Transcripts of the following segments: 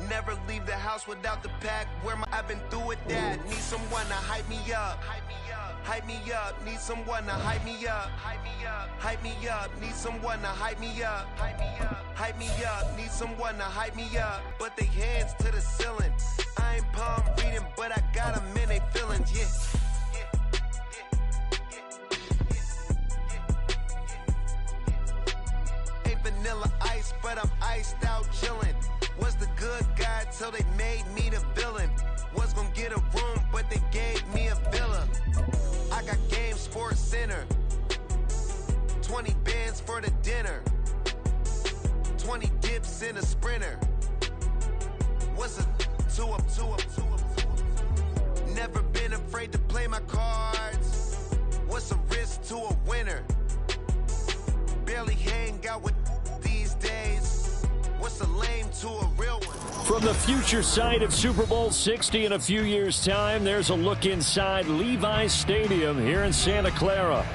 Never leave the house without the pack. I've been through with that. Need someone to hype me up. Hype me up. Need someone to hype me up. Hype me up. Need someone to hype me up. Hype me up. Need someone to hype me up. But they hands to the ceiling. I ain't palm reading, but I got them in they feelings. Yeah. Vanilla ice, but I'm iced out chillin'. Was the good guy till they made me the villain. Was gonna get a room, but they gave me a villa. I got Game Sports Center. 20 bands for the dinner. 20 dips in a sprinter. What's a two up? Never been afraid to play my cards. What's a risk to a winner? Barely hang out with these days. What's a lame to a real one? From the future site of Super Bowl 60 in a few years' time, there's a look inside Levi's Stadium here in Santa Clara.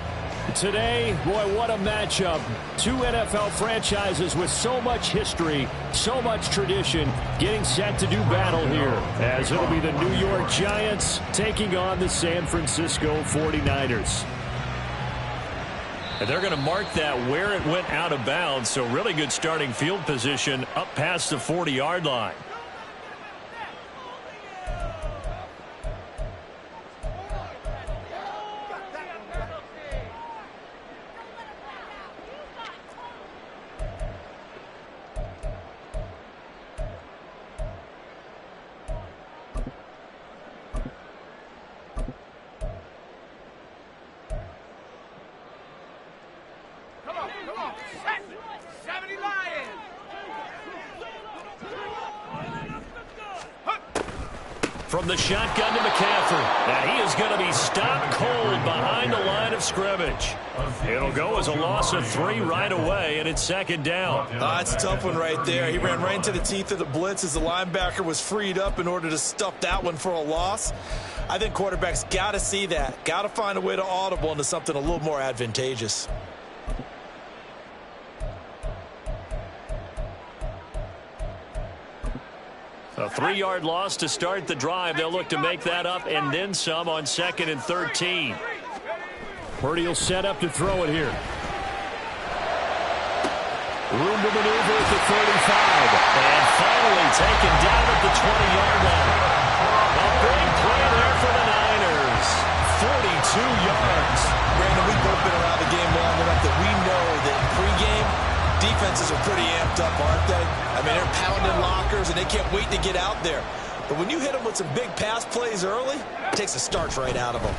Today, boy, what a matchup. Two NFL franchises with so much history, so much tradition, getting set to do battle here, as it'll be the New York Giants taking on the San Francisco 49ers. And they're going to mark that where it went out of bounds, so really good starting field position up past the 40-yard line. From the shotgun to McCaffrey. And he is going to be stopped cold behind the line of scrimmage. It'll go as a loss of 3 right away, and it's second down. That's a tough one right there. He ran right into the teeth of the blitz as the linebacker was freed up in order to stuff that one for a loss. I think quarterbacks got to see that. Got to find a way to audible into something a little more advantageous. A 3-yard loss to start the drive. They'll look to make that up and then some on 2nd and 13. Purdy will set up to throw it here. Room to maneuver at the 35. And finally taken down at the 20-yard line. A big play there for the Niners. 42 yards. Brandon, we've both been around the game long enough that we know that pregame, defenses are pretty amped up, aren't they? I mean, they're pounding lockers, and they can't wait to get out there. But when you hit them with some big pass plays early, it takes the starch right out of them.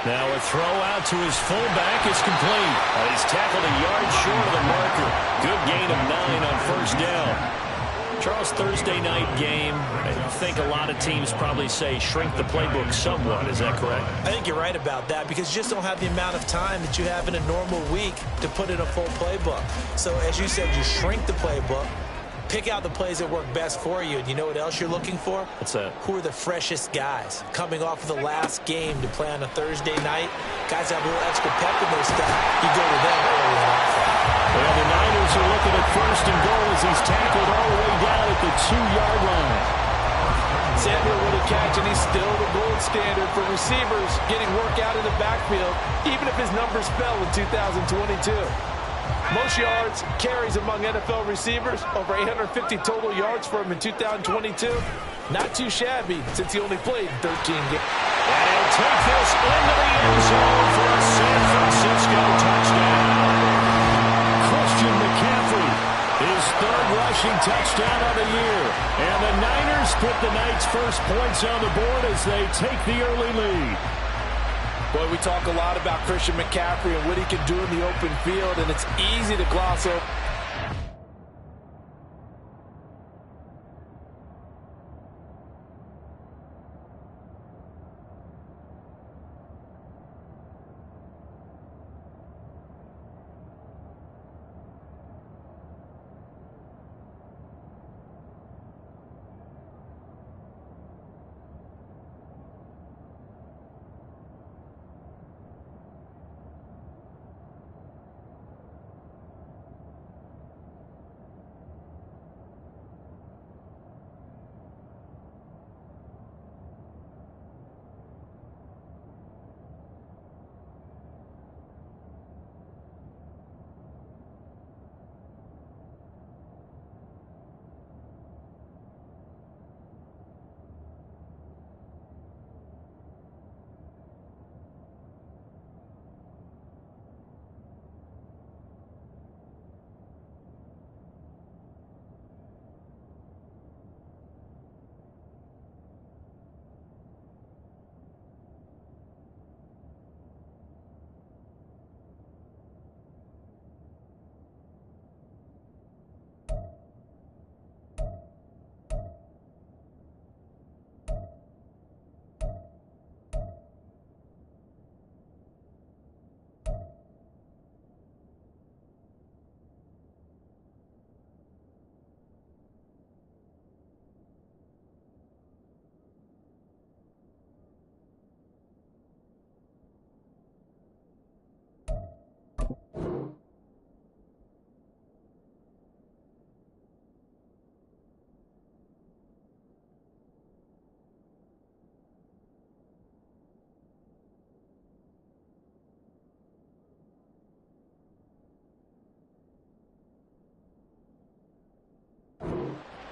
Now a throw out to his fullback is complete. He's tackled a yard short of the marker. Good gain of 9 on first down. Charles, Thursday night game, I think a lot of teams probably say shrink the playbook somewhat. Is that correct? I think you're right about that because you just don't have the amount of time that you have in a normal week to put in a full playbook. So as you said, you shrink the playbook, pick out the plays that work best for you. And you know what else you're looking for? What's that? Who are the freshest guys coming off of the last game to play on a Thursday night? Guys have a little extra pep in their step. You go to them early and often. Well, the Niners are looking at 1st and goal as he's tackled all the way down at the 2-yard line. Samuel with a catch, and he's still the gold standard for receivers getting work out in the backfield, even if his numbers fell in 2022. Most yards, carries among NFL receivers, over 850 total yards for him in 2022. Not too shabby since he only played 13 games. And he'll take this into the end zone for a San Francisco touchdown. Christian McCaffrey, his 3rd rushing touchdown of the year. And the Niners put the night's first points on the board as they take the early lead. Boy, we talk a lot about Christian McCaffrey and what he can do in the open field, and it's easy to gloss over.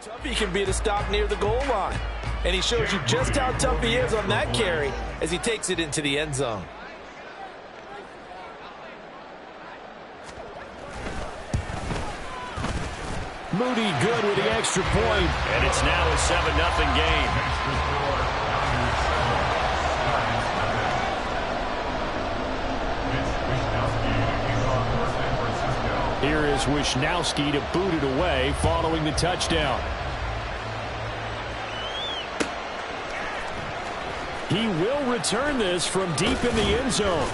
Tough he can be to stop near the goal line. And he shows you just how tough he is on that carry as he takes it into the end zone. Moody good with the extra point. And it's now a 7-0 game. Here is Wisnowski to boot it away following the touchdown. He will return this from deep in the end zone.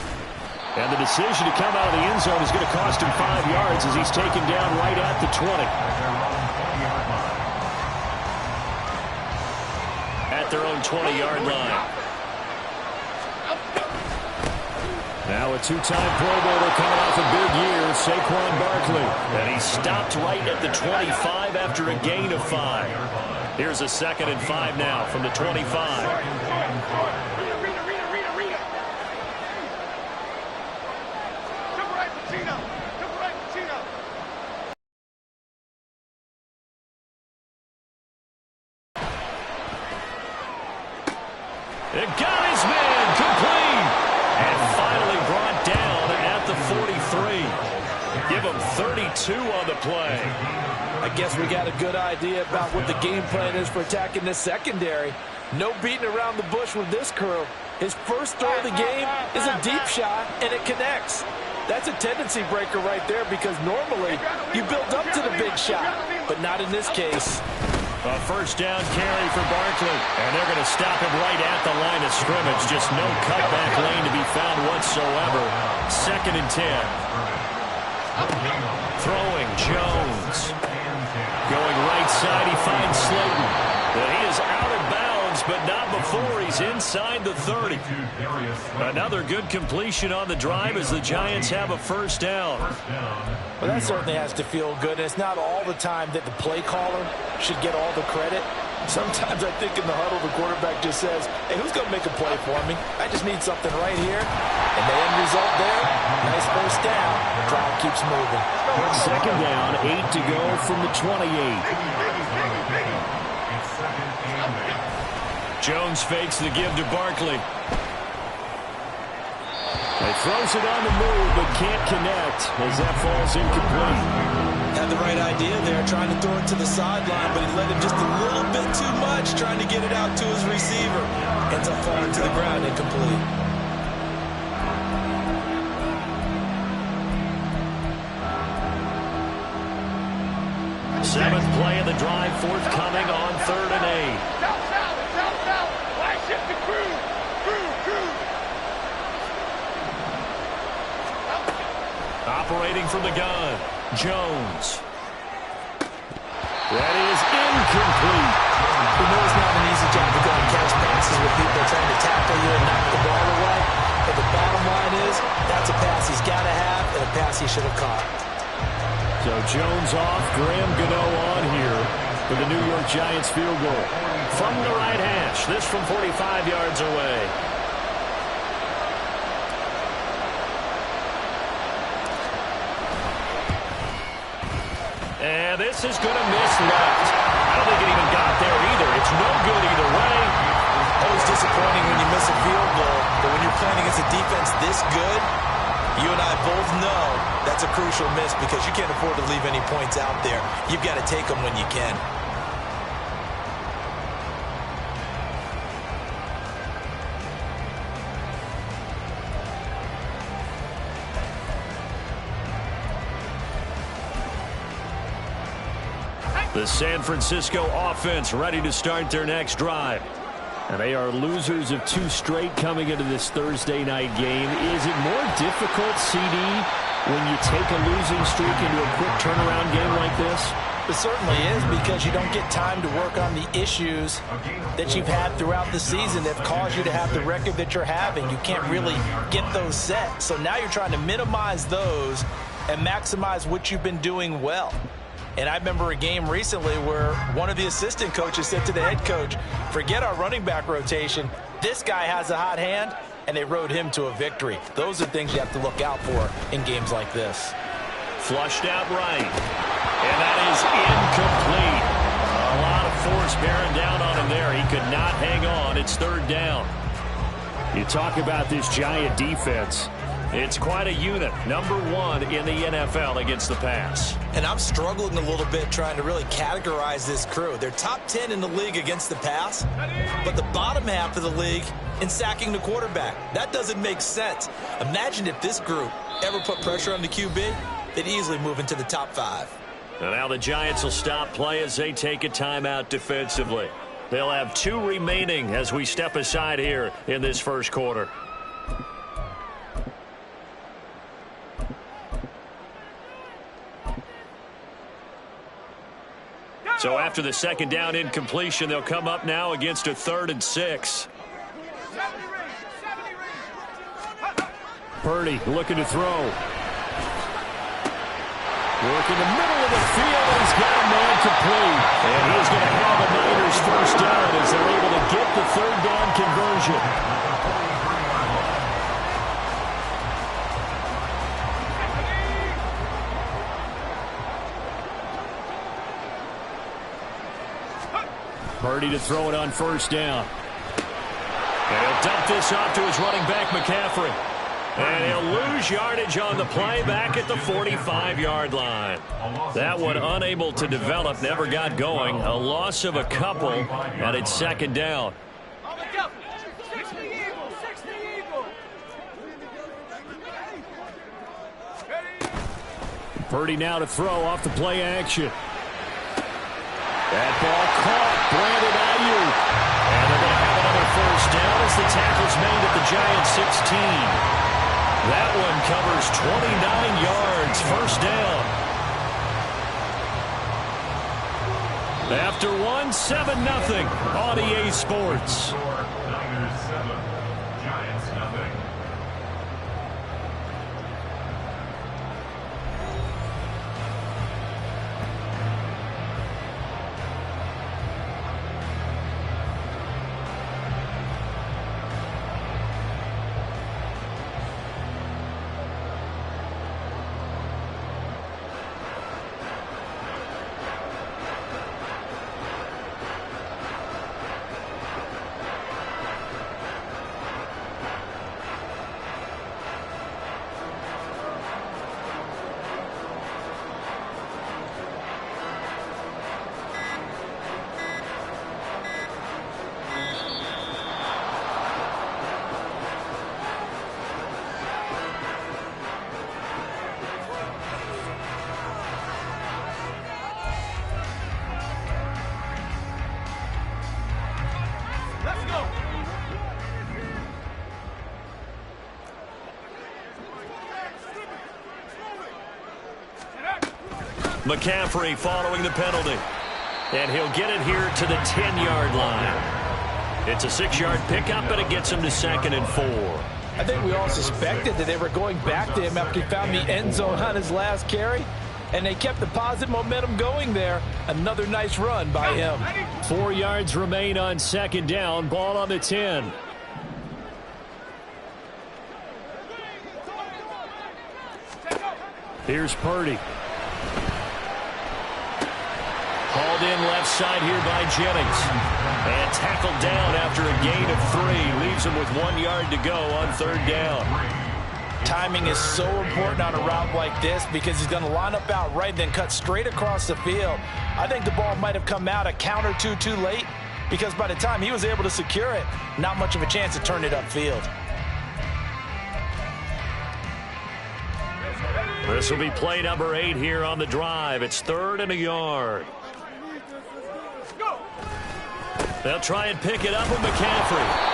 And the decision to come out of the end zone is going to cost him 5 yards as he's taken down right at the 20. At their own 20-yard line. Now a two-time Pro Bowler coming off a big year, Saquon Barkley. And he stopped right at the 25 after a gain of 5. Here's a 2nd and 5 now from the 25. It got his man complete. And finally brought down at the 43. Give him 32 on the play. I guess we got a good idea about what the game plan is for attacking this secondary. No beating around the bush with this crew. His first throw of the game is a deep shot, and it connects. That's a tendency breaker right there because normally you build up to the big shot, but not in this case. A first down carry for Barkley. And they're going to stop him right at the line of scrimmage. Just no cutback lane to be found whatsoever. 2nd and 10. Throwing Jones. Going right side, he finds Slayton. But he is out of bounds, but not before he's inside the 30. Another good completion on the drive as the Giants have a first down. Well, that certainly has to feel good. It's not all the time that the play caller should get all the credit. Sometimes I think in the huddle, the quarterback just says, hey, who's going to make a play for me? I just need something right here. And the end result there, nice first down. Drive keeps moving. 2nd down, 8 to go from the 28. Jones fakes the give to Barkley. He throws it on the move, but can't connect as that falls incomplete. Had the right idea there, trying to throw it to the sideline, but he let him just a little bit too much, trying to get it out to his receiver. Ends up falling to the ground, incomplete. Seventh play of the drive, forthcoming on 3rd and 8. Operating from the gun, Jones. That is incomplete. You know it's not an easy job to go and catch passes with people trying to tackle you and knock the ball away. But the bottom line is, that's a pass he's got to have and a pass he should have caught. So Jones off, Graham Gano on here for the New York Giants field goal. From the right hash, this from 45 yards away. And this is going to miss left. I don't think it even got there either. It's no good either way. Always disappointing when you miss a field goal, but when you're playing against a defense this good, you and I both know that's a crucial miss because you can't afford to leave any points out there. You've got to take them when you can. The San Francisco offense ready to start their next drive. And they are losers of 2 straight coming into this Thursday night game. Is it more difficult, CD, when you take a losing streak into a quick turnaround game like this? It certainly is because you don't get time to work on the issues that you've had throughout the season that have caused you to have the record that you're having. You can't really get those set. So now you're trying to minimize those and maximize what you've been doing well. And I remember a game recently where one of the assistant coaches said to the head coach, forget our running back rotation. This guy has a hot hand, and they rode him to a victory. Those are things you have to look out for in games like this. Flushed out right. And that is incomplete. could not hang on. It's third down. You talk about this Giant defense. It's quite a unit. Number 1 in the NFL against the pass. And I'm struggling a little bit trying to really categorize this crew. They're top 10 in the league against the pass, but the bottom half of the league in sacking the quarterback. That doesn't make sense. Imagine if this group ever put pressure on the QB, they'd easily move into the top 5. And now the Giants will stop play as they take a timeout defensively. They'll have 2 remaining as we step aside here in this first quarter. So after the second down incompletion, they'll come up now against a 3rd and 6. Purdy looking to throw. Work in the middle of the field, and he's got a man complete. And he's going to have the Niners first down as they're able to get the 3rd down conversion. Purdy to throw it on first down. And he'll dump this off to his running back, McCaffrey. And he'll lose yardage on the play back at the 45-yard line. That one unable to develop, never got going. A loss of a couple, and it's second down. Purdy now to throw off the play action. That ball caught. Brandon Ayuk. And they're going to have another first down as the tackle's made at the Giants 16. That one covers 29 yards. First down. After 1, 7-0 on EA Sports. Niners 7, Giants 0. McCaffrey following the penalty. And he'll get it here to the 10-yard line. It's a 6-yard pickup, and it gets him to 2nd and 4. I think we all suspected that they were going back to him after he found the end zone on his last carry. And they kept the positive momentum going there. Another nice run by him. 4 yards remain on second down. Ball on the 10. Here's Purdy. Hauled in left side here by Jennings. And tackled down after a gain of 3. Leaves him with 1 yard to go on third down. Timing is so important on a route like this because he's going to line up out right, then cut straight across the field. I think the ball might have come out a count or two too late because by the time he was able to secure it, not much of a chance to turn it upfield. This will be play number 8 here on the drive. It's 3rd and a yard. They'll try and pick it up with McCaffrey.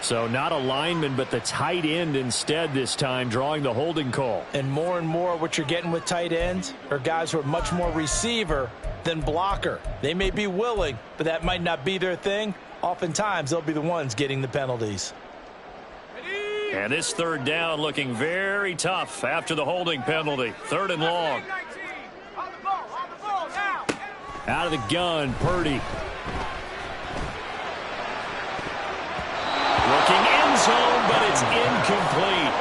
So not a lineman, but the tight end instead this time, drawing the holding call. And more what you're getting with tight ends are guys who are much more receiver than blocker. They may be willing, but that might not be their thing. Oftentimes, they'll be the ones getting the penalties. And this third down looking very tough after the holding penalty. 3rd and long. Out of the gun, Purdy. Looking end zone, but it's incomplete.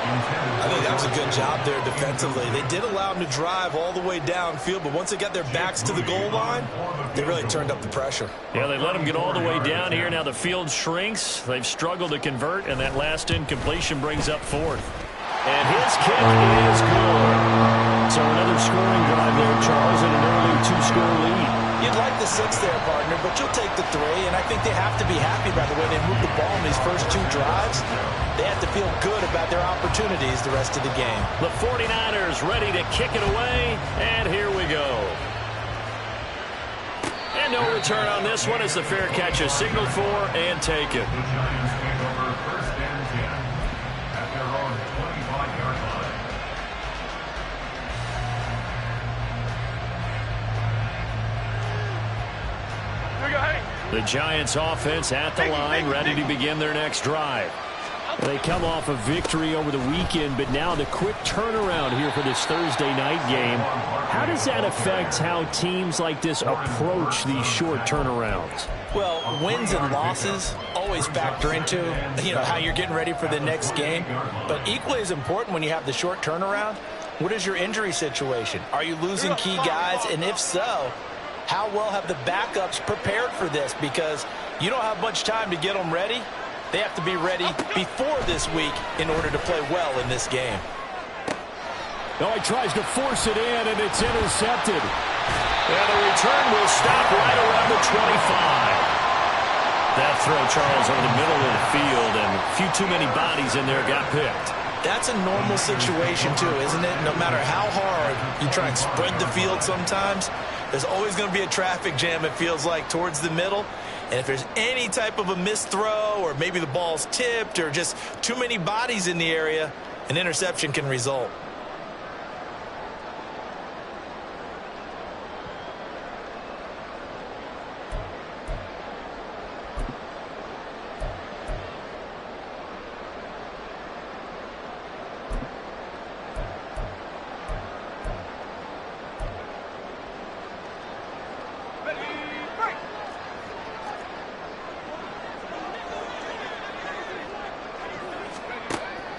I think that was a good job there defensively. They did allow them to drive all the way downfield, but once they got their backs to the goal line, they really turned up the pressure. Yeah, they let them get all the way down here. Now the field shrinks. They've struggled to convert, and that last incompletion brings up fourth. And his kick is good. So another scoring drive there, Charles, and an early 2-score lead. You'd like the 6 there, partner, but you'll take the 3, and I think they have to be happy by the way they moved the ball in these first 2 drives. They have to feel good about their opportunities the rest of the game. The 49ers ready to kick it away, and here we go. And no return on this one as the fair catch is signaled for and taken. The Giants take over 1st and 10 at their own 25-yard line. The Giants offense at the line, ready to begin their next drive. They come off a victory over the weekend, but now the quick turnaround here for this Thursday night game. How does that affect how teams like this approach these short turnarounds? Well, wins and losses always factor into, how you're getting ready for the next game. But equally as important when you have the short turnaround, what is your injury situation? Are you losing key guys? And if so, how well have the backups prepared for this? Because you don't have much time to get them ready. They have to be ready before this week in order to play well in this game. Oh, he tries to force it in, and it's intercepted. And the return will stop right around the 25. That throw, Charles, over the middle of the field, and a few too many bodies in there got picked. That's a normal situation, too, isn't it? No matter how hard you try and spread the field sometimes, there's always going to be a traffic jam, it feels like, towards the middle. And if there's any type of a missed throw or maybe the ball's tipped or just too many bodies in the area, an interception can result.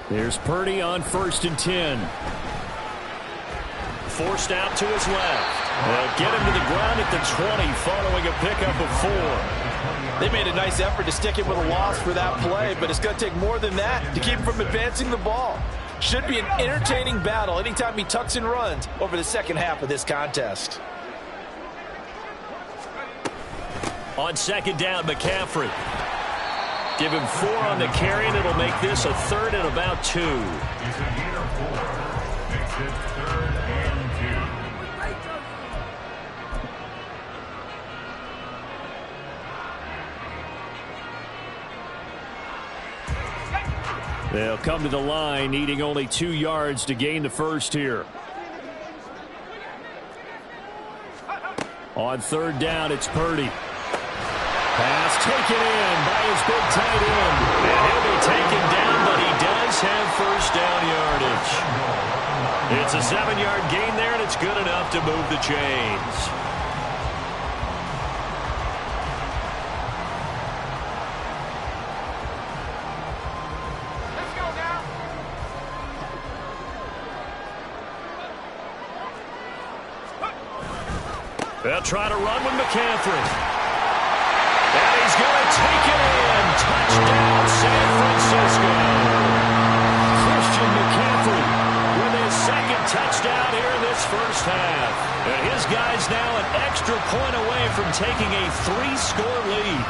Here's Purdy on 1st and 10. Forced out to his left. They'll get him to the ground at the 20 following a pickup of 4. They made a nice effort to stick him with a loss for that play, but it's going to take more than that to keep him from advancing the ball. Should be an entertaining battle anytime he tucks and runs over the second half of this contest. On 2nd down, McCaffrey. Give him 4 on the carry, and it'll make this a 3rd and about 2. He's a gain of 4. Makes it 3rd and 2. They'll come to the line, needing only 2 yards to gain the first here. On 3rd down, it's Purdy. Pass taken in by his big tight end. And he'll be taken down, but he does have 1st down yardage. It's a 7-yard gain there, and it's good enough to move the chains. Let's go now. They'll try to run with McCaffrey. And he's going to take it in. Touchdown, San Francisco. Christian McCaffrey with his 2nd touchdown here in this first half. And his guy's now an extra point away from taking a 3-score lead.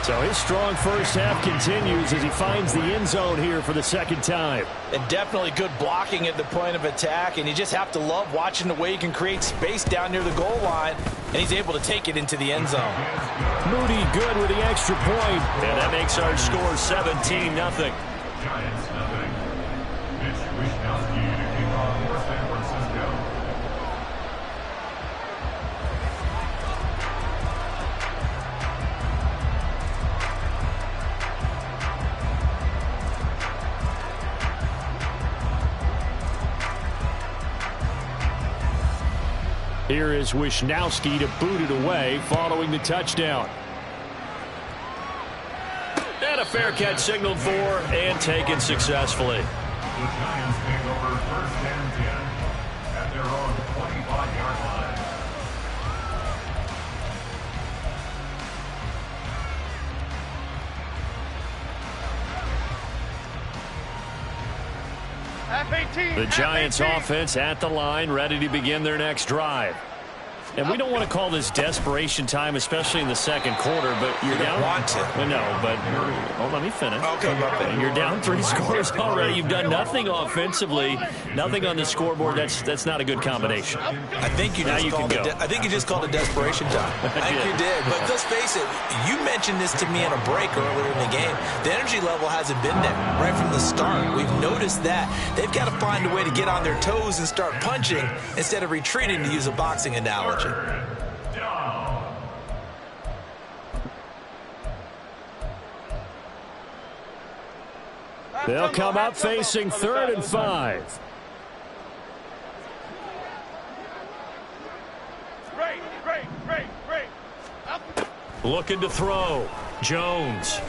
So his strong first half continues as he finds the end zone here for the 2nd time. And definitely good blocking at the point of attack, and you just have to love watching the way he can create space down near the goal line, and he's able to take it into the end zone. Moody good with the extra point, and that makes our score 17-0. Giants nothing. Mitch Wishnowsky to kick off for San Francisco. Here is Wishnowsky to boot it away following the touchdown. And a fair catch signaled for and taken successfully. The Giants take over 1st and 10 at their own 25-yard line. The Giants offense at the line, ready to begin their next drive. And we don't want to call this desperation time, especially in the second quarter, but you're down. Want to. No, but let me finish. Okay, and you're down 3 scores already. You've done nothing offensively, nothing on the scoreboard. That's not a good combination. I think you just called it desperation time. I think you did. But let's face it, you mentioned this to me in a break earlier in the game. The energy level hasn't been there right from the start. We've noticed that. They've got to find a way to get on their toes and start punching instead of retreating, to use a boxing analogy. They'll come up facing 3rd and 5. Looking to throw. Jones.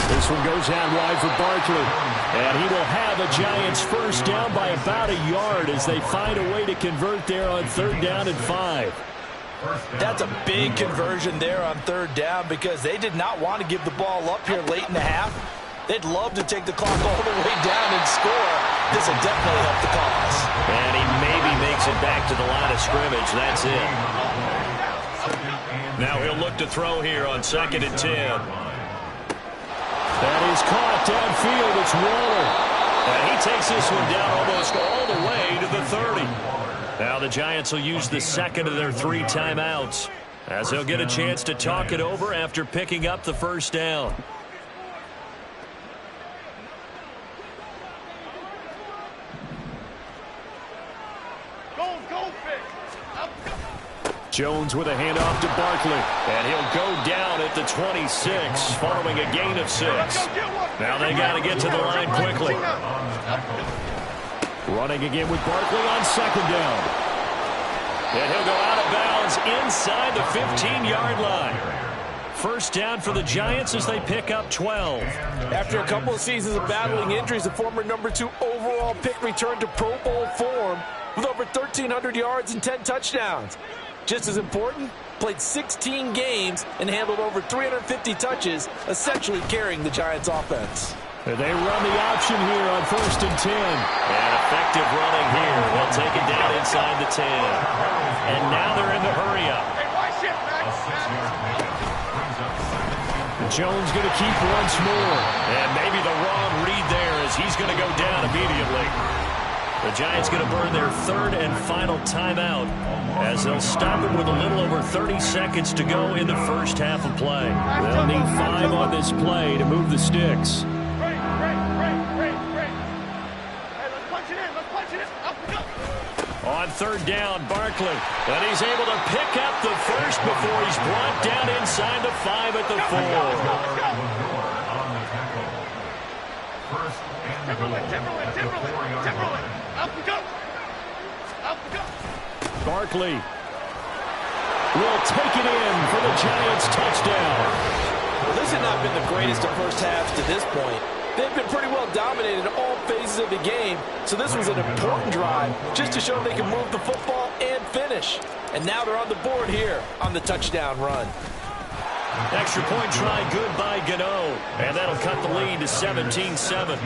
This one goes out wide for Barkley. And he will have a Giants first down by about a yard as they find a way to convert there on 3rd down and 5. That's a big conversion there on 3rd down because they did not want to give the ball up here late in the half. They'd love to take the clock all the way down and score. This will definitely help the cause. And he maybe makes it back to the line of scrimmage. That's it. Now he'll look to throw here on 2nd and 10. That is caught downfield. It's Waller. And he takes this one down almost all the way to the 30. Now the Giants will use the second of their 3 timeouts as they'll get a chance to talk it over after picking up the first down. Jones with a handoff to Barkley. And he'll go down at the 26 following a gain of 6. Now they got to get to the line quickly. Running again with Barkley on 2nd down. And he'll go out of bounds inside the 15-yard line. First down for the Giants as they pick up 12. After a couple of seasons of battling injuries, the former number 2 overall pick returned to Pro Bowl form with over 1,300 yards and 10 touchdowns. Just as important, played 16 games and handled over 350 touches, essentially carrying the Giants offense. They run the option here on 1st and 10. And effective running here. They'll take it down inside the 10. And now they're in the hurry up. Jones going to keep once more. And maybe the wrong read there as he's going to go down immediately. The Giants going to burn their 3rd and final timeout as they'll stop it with a little over 30 seconds to go in the first half of play. They'll need 5 on this play to move the sticks. On 3rd down, Barkley. And he's able to pick up the first before he's brought down inside the 5 at the 4. Barkley will take it in for the Giants touchdown. Well, this has not been the greatest of first halves to this point. They've been pretty well dominated in all phases of the game, so this was an important drive just to show they can move the football and finish. And now they're on the board here on the touchdown run. Extra point try good by Gano, and that'll cut the lead to 17-7.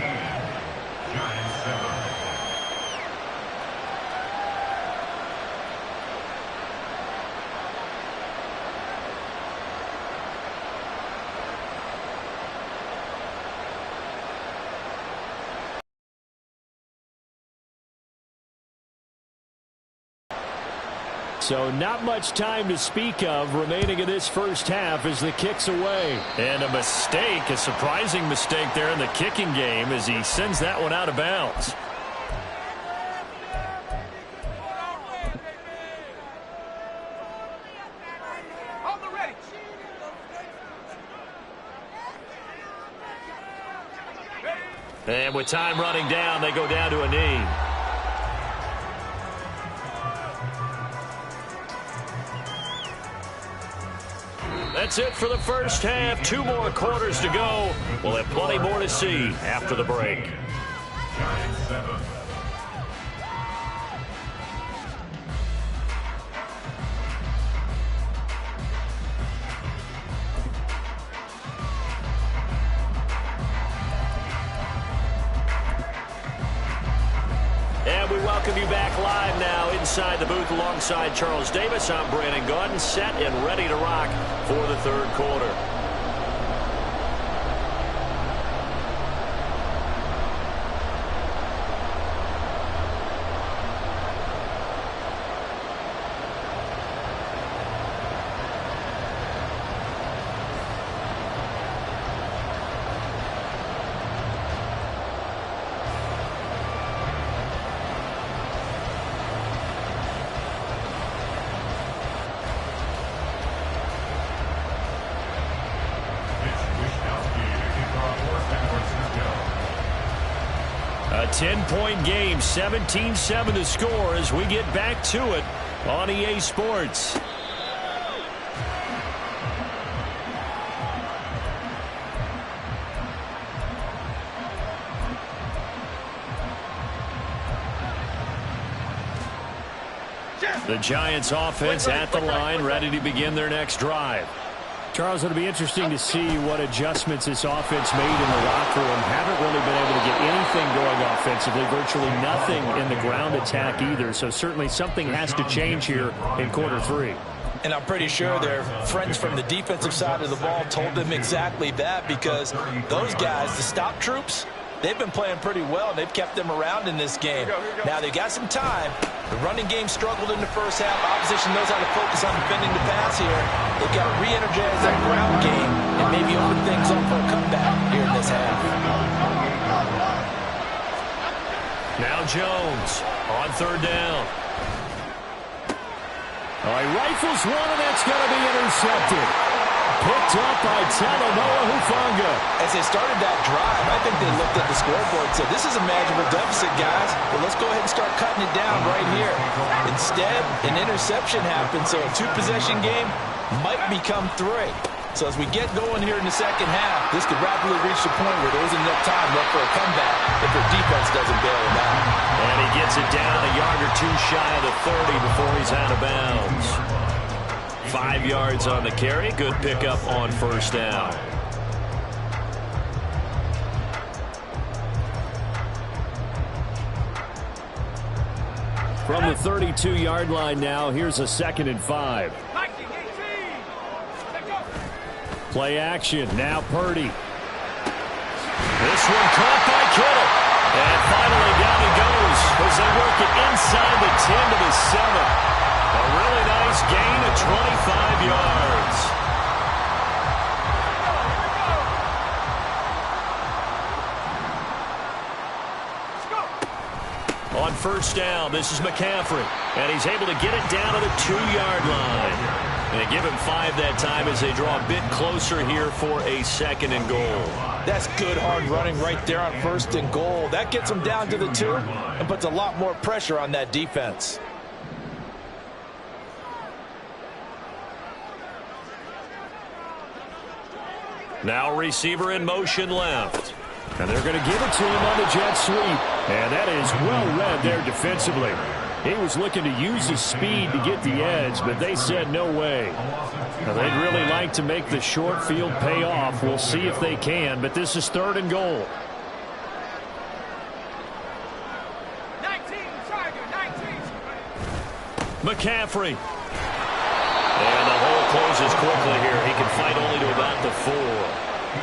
So not much time to speak of remaining in this first half as the kick's away. And a mistake, a surprising mistake there in the kicking game as he sends that one out of bounds. And with time running down, they go down to a knee. That's it for the first half. 2 more quarters to go. We'll have plenty more to see after the break. 7. And we welcome you back live now inside the booth alongside Charles Davis. I'm Brandon Gaudin, set and ready to rock for the third quarter. A 10-point game, 17-7 to score as we get back to it on EA Sports. The Giants offense at the line, ready to begin their next drive. Charles, it'll be interesting to see what adjustments this offense made in the locker room. Haven't really been able to get anything going offensively, virtually nothing in the ground attack either. So certainly something has to change here in quarter three. And I'm pretty sure their friends from the defensive side of the ball told them exactly that, because those guys, the stop troops, they've been playing pretty well. They've kept them around in this game. Now, they got some time. The running game struggled in the first half. Opposition knows how to focus on defending the pass here. They've got to re-energize that ground game and maybe open things up for a comeback here in this half. Now Jones on third down. All right, rifles one, and that's going to be intercepted. Picked up by Talanoa Hufanga. As they started that drive, I think they looked at the scoreboard and said, this is a manageable deficit, guys. But let's go ahead and start cutting it down right here. Instead, an interception happened, so a two-possession game might become three. So as we get going here in the second half, this could rapidly reach the point where there isn't enough time left for a comeback if their defense doesn't bail them out. And he gets it down a yard or two shy of the 30 before he's out of bounds. 5 yards on the carry. Good pickup on first down. From the 32-yard line now, here's a 2nd and 5. Play action. Now Purdy. This one caught by Kittle. And finally down he goes as they work it inside the 10 to the 7. A really nice gain of 25 yards. On first down, this is McCaffrey. And he's able to get it down to the 2-yard line. And they give him 5 that time as they draw a bit closer here for a 2nd and goal. That's good hard running right there on 1st and goal. That gets them down to the 2 and puts a lot more pressure on that defense. Now receiver in motion left. And they're going to give it to him on the jet sweep. And that is well read there defensively. He was looking to use his speed to get the edge, but they said no way. Now, they'd really like to make the short field pay off. We'll see if they can, but this is 3rd and goal. 19, McCaffrey. And the hole closes quickly here. He can fight only to about the 4.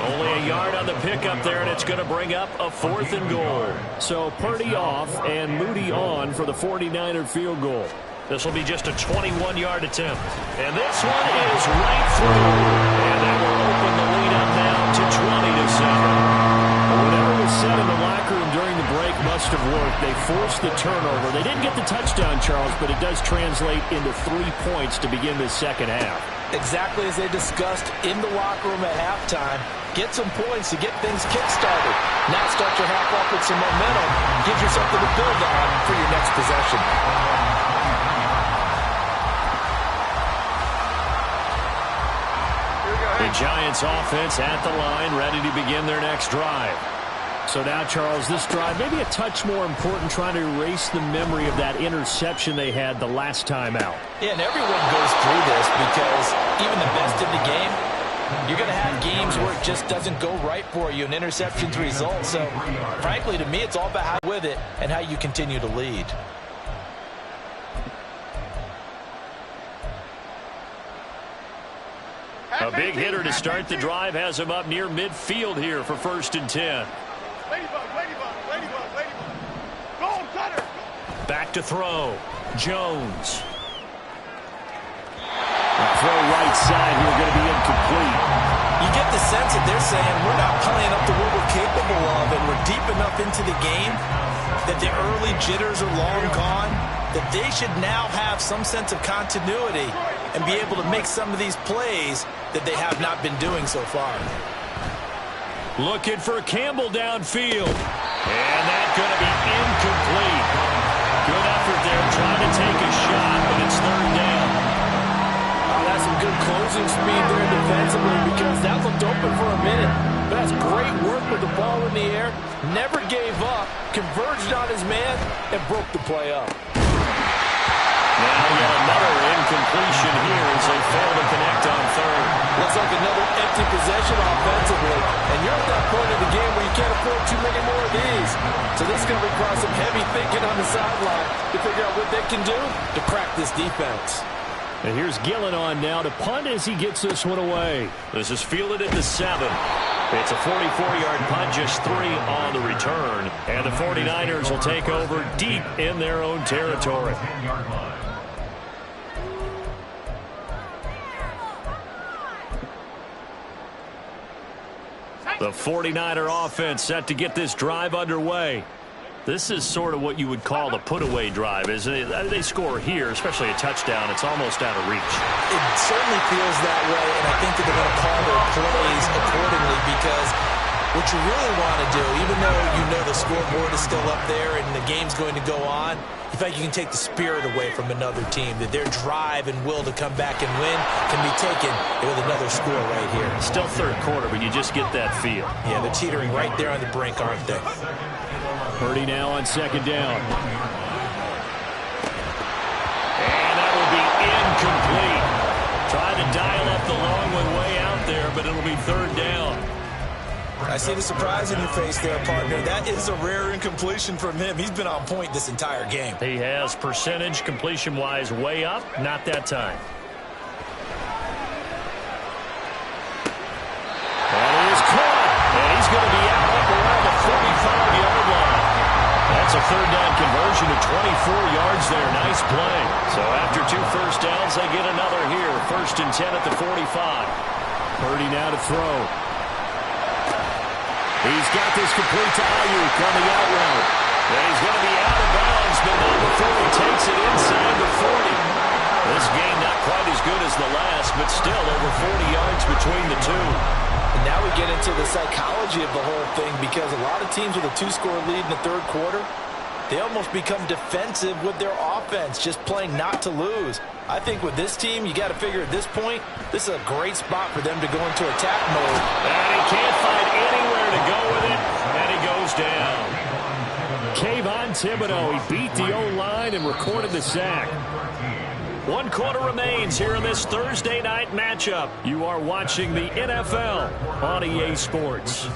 Only a yard on the pickup there, and it's going to bring up a 4th and goal. So Purdy off and Moody on for the 49er field goal. This will be just a 21-yard attempt. And this one is right through. And that will open the lead up now to 20-7. Whatever was said in the locker room during the break must have worked. They forced the turnover. They didn't get the touchdown, Charles, but it does translate into 3 points to begin this second half. Exactly as they discussed in the locker room at halftime. Get some points to get things kick-started. Now start your half off with some momentum. Gives you something to build on for your next possession. The Giants offense at the line, ready to begin their next drive. So now, Charles, this drive maybe a touch more important, trying to erase the memory of that interception they had the last time out. Yeah, and everyone goes through this because even the best in the game, you're going to have games where it just doesn't go right for you, and interceptions result. So, frankly, to me, it's all about how with it and how you continue to lead. A big hitter to start the drive has him up near midfield here for 1st and 10. Back to throw. Jones. Throw right side here, going to be incomplete. You get the sense that they're saying we're not playing up to what we're capable of, and we're deep enough into the game that the early jitters are long gone, that they should now have some sense of continuity and be able to make some of these plays that they have not been doing so far. Looking for Campbell downfield. And that's going to be incomplete. Good effort there trying to take a shot, but it's 3rd down. Oh, that's some good closing speed there defensively because that looked open for a minute. But that's great work with the ball in the air. Never gave up, converged on his man, and broke the play up. Now we got another incompletion here as they fail to connect on 3rd. Looks like another empty possession offensively. And you're at that point in the game where you can't afford too many more of these. So this is going to require some heavy thinking on the sideline to figure out what they can do to crack this defense. And here's Gillen on now to punt as he gets this one away. This is fielded at the 7. It's a 44-yard punt, just 3 on the return. And the 49ers will take over deep in their own territory. The 49er offense set to get this drive underway. This is sort of what you would call the put-away drive, isn't it? They score here, especially a touchdown. It's almost out of reach. It certainly feels that way, and I think that they're going to call their plays accordingly because what you really want to do, even though you know the scoreboard is still up there and the game's going to go on, you feel like you can take the spirit away from another team, that their drive and will to come back and win can be taken with another score right here. Still 3rd quarter, but you just get that feel. Yeah, they're teetering right there on the brink, aren't they? Purdy now on 2nd down. And that will be incomplete. Trying to dial up the long one way out there, but it'll be 3rd down. I see the surprise in your face there, partner. That is a rare incompletion from him. He's been on point this entire game. He has percentage completion-wise way up. Not that time. And he is caught. And he's going to be out up around the 45-yard line. That's a 3rd down conversion to 24 yards there. Nice play. So after 2 first downs, they get another here. 1st and 10 at the 45. Purdy now to throw. He's got this complete to Ayuk on the out route. And he's going to be out of bounds, but not before he takes it inside the 40. This game not quite as good as the last, but still over 40 yards between the two. And now we get into the psychology of the whole thing because a lot of teams with a 2-score lead in the 3rd quarter, they almost become defensive with their offense, just playing not to lose. I think with this team, you got to figure at this point, this is a great spot for them to go into attack mode. And he can't find anywhere to go with it, and he goes down. Kayvon Thibodeau, he beat the O-line and recorded the sack. 1 quarter remains here in this Thursday night matchup. You are watching the NFL on EA Sports.